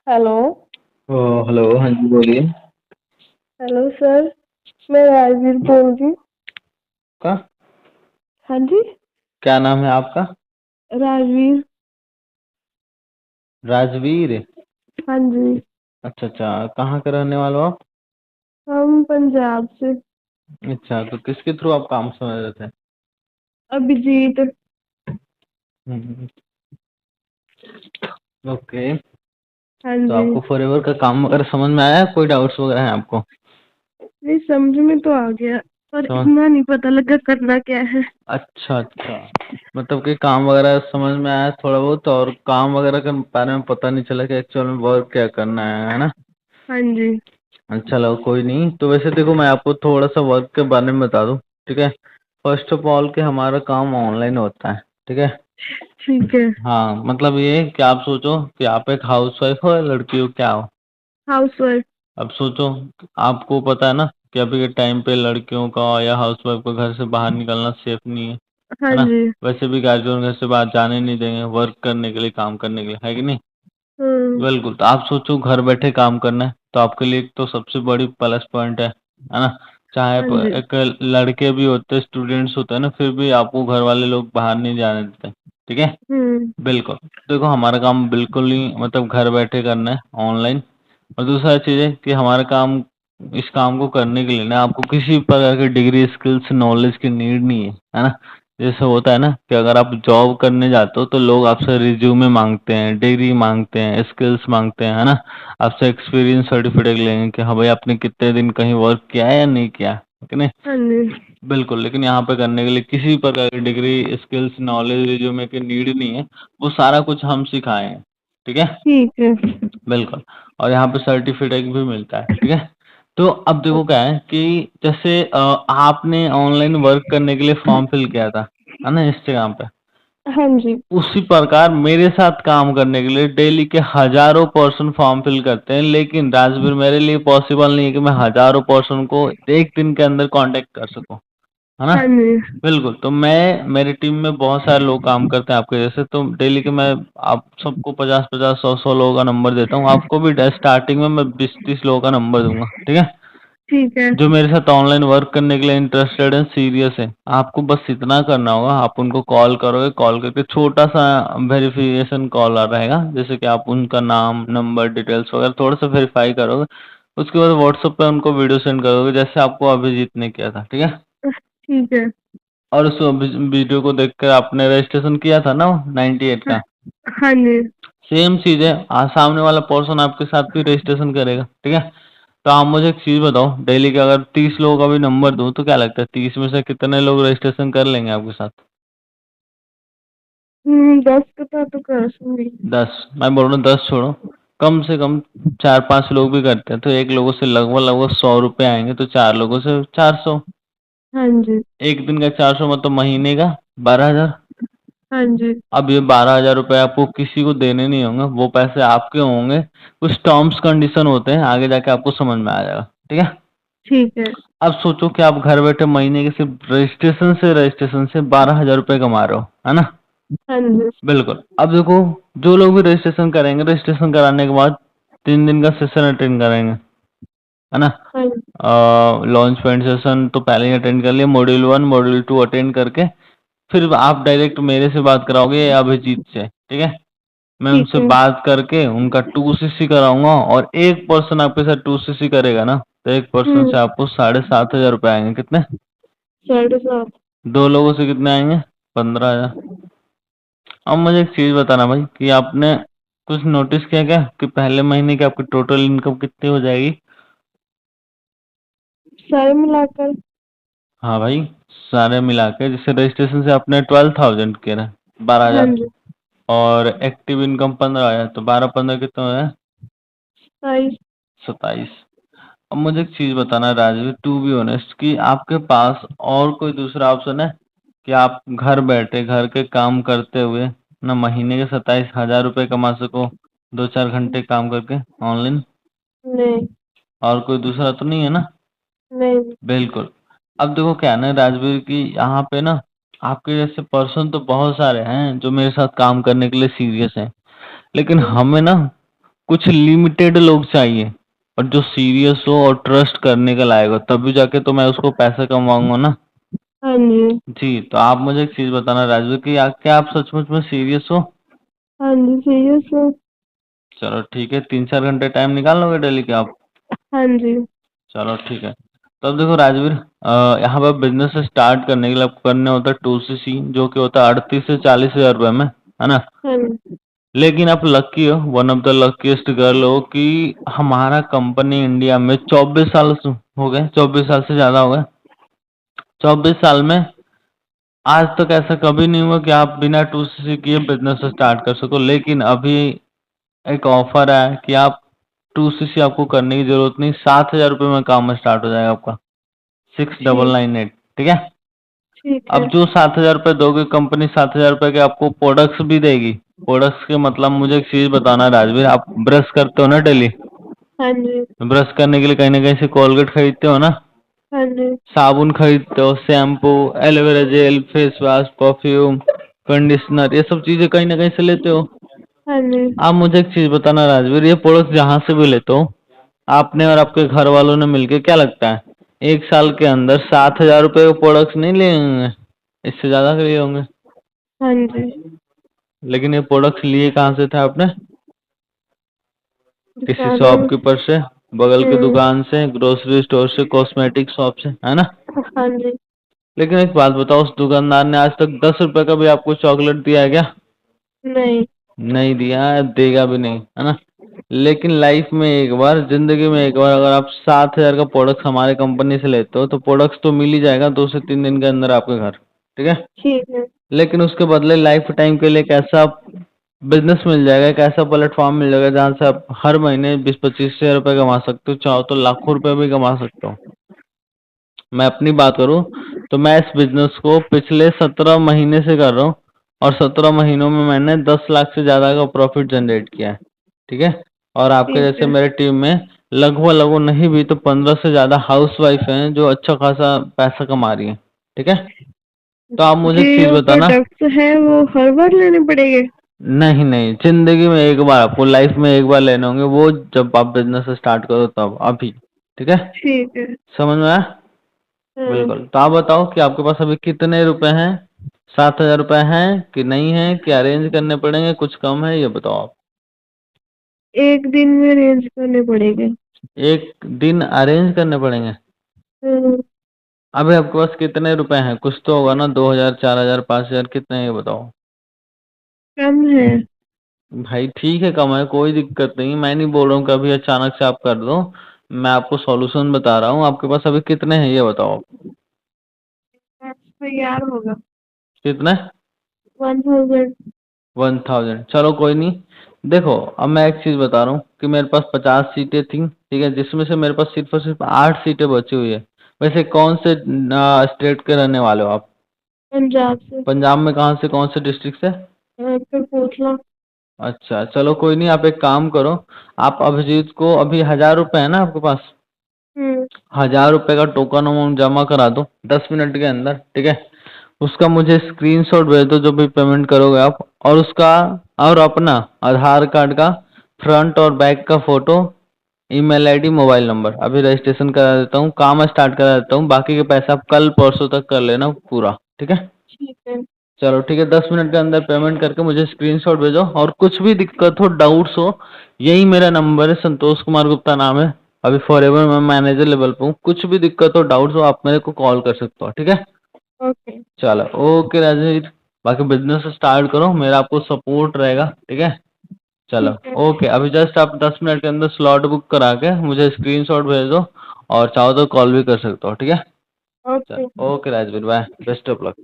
Hello. Hello, हाँ जी, बोलिए। Hello sir, मैं राजवीर बोल रही हूँ। का हाँ जी। क्या नाम है आपका? राजवीर। राजवीर। हाँ जी। अच्छा अच्छा, कहाँ के रहने वाले हो आप? हम पंजाब से। अच्छा, तो किसके थ्रू आप काम समझ रहे थे? अभिजीत। हम्म, ओके। हाँ तो जी। आपको फॉरएवर का काम वगैरह समझ में आया? कोई डाउट्स वगैरह हैं आपको? नहीं, समझ में तो आ गया, पर समझ। इतना नहीं पता लगा करना क्या है। अच्छा अच्छा, मतलब कि काम वगैरह समझ में आया थोड़ा बहुत, और काम वगैरह के बारे में पता नहीं चला कि एक्चुअल में वर्क क्या करना है ना? हाँ जी। अच्छा, चलो कोई नहीं। तो वैसे देखो, मैं आपको थोड़ा सा वर्क के बारे में बता दूं। ठीक है। फर्स्ट ऑफ ऑल कि हमारा काम ऑनलाइन होता है। ठीक है। ठीक है। हाँ, मतलब ये कि आप सोचो कि आप एक हाउस वाइफ हो या लड़की हो, क्या हो? House wife. अब सोचो, आपको पता है ना कि अभी के टाइम पे लड़कियों का या हाउस वाइफ का घर से बाहर निकलना सेफ नहीं हाँ है ना? जी। वैसे भी गार्जियन घर से बाहर जाने नहीं देंगे वर्क करने के लिए, काम करने के लिए, है कि नहीं? हम्म। बिल्कुल। तो आप सोचो, घर बैठे काम करना है तो आपके लिए एक तो सबसे बड़ी प्लस पॉइंट है ना? चाहे हाँ जी। एक लड़के भी होते, स्टूडेंट्स होते हैं ना, फिर भी आपको घर वाले लोग बाहर नहीं जाने देते। ठीक है। हम्म। बिल्कुल। देखो, हमारा काम बिल्कुल ही मतलब घर बैठे करना है, ऑनलाइन। और दूसरा चीज़ है कि हमारा काम, इस काम को करने के लिए ना आपको किसी प्रकार की डिग्री, स्किल्स, नॉलेज की नीड नहीं है ना? जैसे होता है ना कि अगर आप जॉब करने जाते हो तो लोग आपसे रिज्यूमे मांगते हैं, डिग्री मांगते हैं, स्किल्स मांगते हैं, है ना? आपसे एक्सपीरियंस सर्टिफिकेट लेंगे कि हाँ भाई, आपने कितने दिन कहीं वर्क किया है या नहीं किया है कि नहीं? हाँ जी। बिल्कुल। लेकिन यहाँ पे करने के लिए किसी प्रकार की डिग्री, स्किल्स, नॉलेज, रिज्यूमे की नीड नहीं है। वो सारा कुछ हम सिखाएंगे। ठीक है। ठीक है। बिल्कुल। और यहाँ पे सर्टिफिकेट भी मिलता है। ठीक है। तो अब देखो क्या है कि जैसे आपने ऑनलाइन वर्क करने के लिए फॉर्म फिल किया था, है ना, इंस्टाग्राम पे? हाँ जी। उसी प्रकार मेरे साथ काम करने के लिए डेली के हजारों पर्सन फॉर्म फिल करते हैं, लेकिन राजवीर, मेरे लिए पॉसिबल नहीं है कि मैं हजारों पर्सन को एक दिन के अंदर कांटेक्ट कर सकूं, है ना? हाँ जी। बिल्कुल। तो मैं, मेरी टीम में बहुत सारे लोग काम करते हैं आपके जैसे, तो डेली के मैं आप सबको 50-50, 100-100 लोगों का नंबर देता हूँ। आपको भी स्टार्टिंग में मैं 20-30 लोगों का नंबर दूंगा। ठीक है। ठीक है। जो मेरे साथ ऑनलाइन वर्क करने के लिए इंटरेस्टेड है, सीरियस है, आपको बस इतना करना होगा, आप उनको कॉल करोगे, कॉल करके छोटा सा वेरिफिकेशन कॉल आ रहेगा, जैसे कि आप उनका नाम, नंबर, डिटेल्स वगैरह थोड़ा सा वेरीफाई करोगे। उसके बाद व्हाट्सएप पे उनको वीडियो सेंड करोगे, जैसे आपको अभिजीत ने किया था। ठीक है। ठीक है। और उस वीडियो को देखकर आपने रजिस्ट्रेशन किया था ना, 98 हाँ। का? हाँ जी। सेम चीज है, सामने वाला पर्सन आपके साथ भी रजिस्ट्रेशन करेगा। ठीक है। तो आप मुझे एक चीज बताओ, डेली के अगर 30 लोगों का भी नंबर दूं तो क्या लगता है 30 में से कितने लोग रजिस्ट्रेशन कर लेंगे आपके साथ? 10 का तो कर दूंगी। 10? मैं बोल रहा हूँ 10 छोड़ो, कम से कम 4-5 लोग भी करते हैं तो एक लोगों से लगभग लगभग 100 रुपये आएंगे, तो 4 लोगों से 400। हाँ जी। एक दिन का 400 मतलब महीने का 12,000। हाँ जी। अब ये 12,000 रुपये आपको किसी को देने नहीं होंगे, वो पैसे आपके होंगे। कुछ टर्म्स कंडीशन होते हैं, आगे जाके आपको समझ में आ जाएगा। ठीक है। ठीक है। अब सोचो कि आप घर बैठे महीने के सिर्फ रजिस्ट्रेशन से 12,000 रुपये कमा रहे हो, है ना? हाँ जी। बिल्कुल। अब देखो, जो लोग भी रजिस्ट्रेशन करेंगे, रजिस्ट्रेशन कराने के बाद 3 दिन का सेशन अटेंड करेंगे, है ना? हाँ जी। लॉन्च पॉइंट सेशन तो पहले ही अटेंड कर लिया, मॉड्यूल 1, मॉड्यूल 2 अटेंड करके फिर आप डायरेक्ट मेरे से बात कराओगे या अभिजीत से। ठीक है। मैं ठीक उनसे है। बात करके उनका 2cc कराऊंगा, और एक पर्सन आपके साथ 2cc करेगा ना, तो एक पर्सन हम्म। से आपको 7,500 रुपये आएंगे। कितने? 7.5। 2 लोगों से कितने आएंगे? 15,000। अब मुझे एक चीज बताना भाई कि आपने कुछ नोटिस किया क्या कि पहले महीने की आपकी टोटल इनकम कितनी हो जाएगी? सारे मिलाकर। हाँ भाई, सारे मिला के, जैसे रजिस्ट्रेशन से आपने 12,000 किया है, बारह हाँ हजार जी। और एक्टिव इनकम 15,000, तो 12-15 कितने हो जाए? 27। 27। अब मुझे एक चीज बताना राजवीर, टू बी ऑनेस्ट, कि आपके पास और कोई दूसरा ऑप्शन है कि आप घर बैठे घर के काम करते हुए ना महीने के 27,000 रुपये कमा सको, 2-4 घंटे काम करके ऑनलाइन? नहीं। और कोई दूसरा तो नहीं है ना? नहीं। बिल्कुल। अब देखो क्या है ना राजवीर, की यहाँ पे ना आपके जैसे पर्सन तो बहुत सारे हैं जो मेरे साथ काम करने के लिए सीरियस हैं, लेकिन हम्म। हमें ना कुछ लिमिटेड लोग चाहिए और जो सीरियस हो और ट्रस्ट करने के लायक हो, तभी जाके तो मैं उसको पैसे कमाऊंगा ना। हाँ जी। जी, तो आप मुझे एक चीज बताना राजवीर कि क्या आप सचमुच में सीरियस हो? हाँ जी, सीरियस हूँ। चलो ठीक है, 3-4 घंटे टाइम निकाल लोगे डेली के आप? हाँ जी। चलो ठीक है। तो अब देखो राजवीर, यहाँ पर बिजनेस स्टार्ट करने के लिए आपको करने होता है 2cc, जो कि होता है 38 से 40 हज़ार रुपये में, है ना? हाँ जी। लेकिन आप लकी हो, one of the luckiest girl हो कि हमारा कंपनी इंडिया में 24 साल हो गए, 24 साल से ज्यादा हो गए। 24 साल में आज तक ऐसा कभी नहीं हुआ कि आप बिना 2cc किए बिजनेस स्टार्ट कर सको। लेकिन अभी एक ऑफर है कि आप 2cc आपको करने की जरूरत नहीं, 7 हज़ार रुपये में काम स्टार्ट हो जाएगा आपका, सिक्स डबल ठीक। नाइन एट ठीक है। ठीक अब है। जो 7 हज़ार रुपये दोगे, कंपनी 7 हज़ार रुपये के आपको प्रोडक्ट्स भी देगी। प्रोडक्ट्स के मतलब मुझे एक चीज बताना राजवीर, आप ब्रश करते हो ना डेली? हाँ जी। ब्रश करने के लिए कहीं ना कहीं से कोलगेट खरीदते हो ना? हाँ जी। साबुन खरीदते हो, shampoo, aloe vera gel, face wash, perfume, conditioner, ये सब चीजें कहीं ना कहीं से लेते हो। हाँ जी। आप मुझे एक चीज बताना राजवीर, ये प्रोडक्ट जहां से भी लेते हो, आपने और आपके घर वालों ने मिलके, क्या लगता है 1 साल के अंदर 7 हज़ार रुपये के प्रोडक्ट्स नहीं लिए होंगे? इससे ज्यादा के लिए होंगे। हाँ जी। लेकिन ये प्रोडक्ट्स लिए कहाँ से थे आपने? किसी दुकानों। शॉपकीपर से, बगल की हम्म। दुकान से, ग्रोसरी स्टोर से, कॉस्मेटिक शॉप से, है ना? हाँ जी। लेकिन एक बात बताओ, उस दुकानदार ने आज तक 10 रुपए का भी आपको चॉकलेट दिया है क्या? नहीं। नहीं दिया है, देगा भी नहीं, है ना? लेकिन लाइफ में एक बार, जिंदगी में एक बार, अगर आप 7 हज़ार का प्रोडक्ट हमारे कंपनी से लेते हो तो प्रोडक्ट्स तो मिल ही जाएगा 2 से 3 दिन के अंदर आपके घर, ठीक है। ठीक है। लेकिन उसके बदले लाइफ टाइम के लिए एक ऐसा बिजनेस मिल जाएगा, एक ऐसा प्लेटफॉर्म मिल जाएगा जहाँ से आप हर महीने 20-25 हज़ार रुपये कमा सकते हो, चाहो तो लाखों रुपए भी कमा सकते हो। मैं अपनी बात करूं तो मैं इस बिजनेस को पिछले 17 महीने से कर रहा हूँ, और 17 महीनों में मैंने 10 लाख से ज्यादा का प्रॉफिट जनरेट किया है, ठीक है। और आपके ठीक जैसे है। मेरे टीम में लगभग लगभग नहीं भी तो 15 से ज्यादा हाउस वाइफ हैं जो अच्छा खासा पैसा कमा रही हैं, ठीक है। तो आप मुझे एक चीज जो बताना। प्रोडक्ट्स हैं वो हर बार लेने पड़ेंगे? नहीं नहीं, जिंदगी में एक बार, आपको लाइफ में एक बार लेने होंगे, वो जब आप बिजनेस स्टार्ट करो तब, अभी, ठीक है। ठीक है। समझ में आया? हाँ। बिल्कुल। तो आप बताओ कि आपके पास अभी कितने रुपए हैं? 7 हज़ार रुपए हैं कि नहीं है, कि अरेंज करने पड़ेंगे, कुछ कम है, ये बताओ आप। एक दिन में अरेंज करने पड़ेंगे। एक दिन अरेंज करने पड़ेंगे? हम्म। अभी आपके पास कितने रुपए हैं? कुछ तो होगा ना, 2 हज़ार, 4 हज़ार, 5 हज़ार, कितने हैं ये बताओ। कम है। भाई ठीक है, कम है, कोई दिक्कत नहीं, मैं नहीं बोल रहा हूँ कभी अचानक से आप कर दो। मैं आपको सॉल्यूशन बता रहा हूँ। आपके पास अभी कितने हैं ये बताओ आप। तैयार होगा। कितने? 1000। 1000, चलो कोई नहीं। देखो, अब मैं एक चीज बता रहा हूँ कि मेरे पास 50 सीटें थी, ठीक है, जिसमें से मेरे पास सिर्फ और सिर्फ 8 सीटें बची हुई है। वैसे कौन से स्टेट के रहने वाले हो आप? पंजाब से। पंजाब में कहाँ से, कौन से डिस्ट्रिक्ट से? कपूरथला। अच्छा चलो कोई नहीं, आप एक काम करो, आप अभिजीत को, अभी 1000 रुपए है ना आपके पास, हम्म। 1000 रुपए का टोकन अमाउंट जमा करा दो 10 मिनट के अंदर, ठीक है। उसका मुझे स्क्रीनशॉट भेज दो जो भी पेमेंट करोगे आप, और उसका, और अपना आधार कार्ड का फ्रंट और बैक का photo, email ID, mobile number. अभी रजिस्ट्रेशन करा देता हूँ, काम स्टार्ट करा देता हूँ, बाकी के पैसा आप कल परसों तक कर लेना पूरा, ठीक है। ठीक है। चलो ठीक है, 10 मिनट के अंदर पेमेंट करके मुझे स्क्रीनशॉट भेजो, और कुछ भी दिक्कत हो, डाउट्स हो, यही मेरा नंबर है, संतोष कुमार गुप्ता नाम है। अभी फॉरएवर मैं मैनेजर लेवल पे हूँ, कुछ भी दिक्कत हो, डाउट्स हो, आप मेरे को कॉल कर सकते हो, ठीक है। ओके। चलो ओके राजवीर, बाकी बिजनेस स्टार्ट करो, मेरा आपको सपोर्ट रहेगा, ठीक है। चलो ठीक है। ओके, अभी जस्ट आप 10 मिनट के अंदर स्लॉट बुक करा के मुझे स्क्रीनशॉट भेज दो, और चाहो तो कॉल भी कर सकते हो, ठीक है। ओके। चलो okay Rajveer, bye, best of luck.